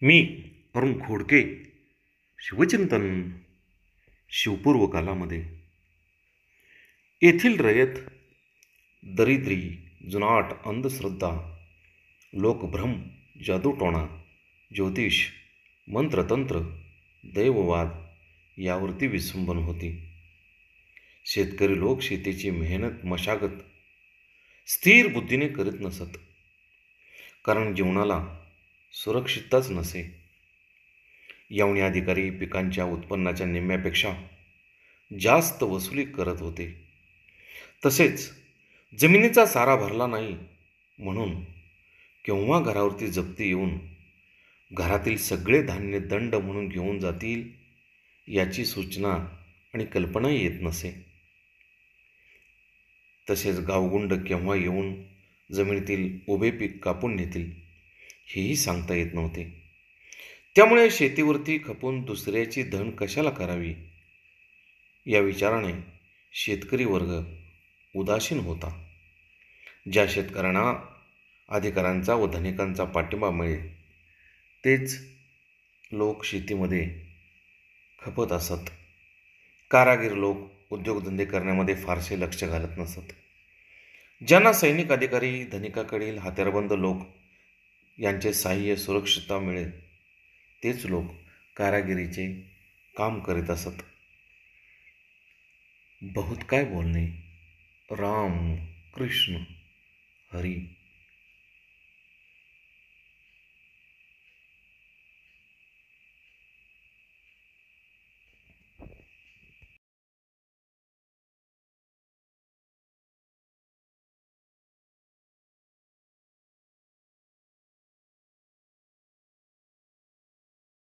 मी अरुण खोडके. शिवचिंतन. शिवपूर्व कालामध्ये येथील रयत दरिद्री, जुनाट अंधश्रद्धा, लोकभ्रम, जादूटोणा, ज्योतिष, मंत्रतंत्र, दैववाद यावरती विसंबून होती. शेतकरी लोक शेतीची मेहनत मशागत स्थिर बुद्धीने करीत नसत, कारण जीवनाला सुरक्षितताच नसे. यवनी अधिकारी पिकांच्या उत्पन्नाच्या निम्म्यापेक्षा जास्त वसुली करत होते. तसेच जमिनीचा सारा भरला नाही म्हणून केव्हा घरावरती जप्ती येऊन घरातील सगळे धान्य दंड म्हणून घेऊन जातील याची सूचना आणि कल्पनाही येत नसे. तसेच गावगुंड केव्हा येऊन जमिनीतील उभे पीक कापून नेतील हेही सांगता येत नव्हते. त्यामुळे शेतीवरती खपून दुसऱ्याची धन कशाला करावी या विचाराने शेतकरी वर्ग उदासीन होता. ज्या शेतकऱ्यांना अधिकाऱ्यांचा व धनिकांचा पाठिंबा मिळेल तेच लोक शेतीमध्ये खपत असत. कारागीर लोक उद्योगधंदे करण्यामध्ये फारसे लक्ष घालत नसत. ज्यांना सैनिक अधिकारी, धनिकाकडील हत्यारबंद लोक यांचे सहाय्य, सुरक्षितता मिळेल तेच लोक कारागिरीचे काम करीत असत. बहुत काय बोलणे. राम कृष्ण हरी.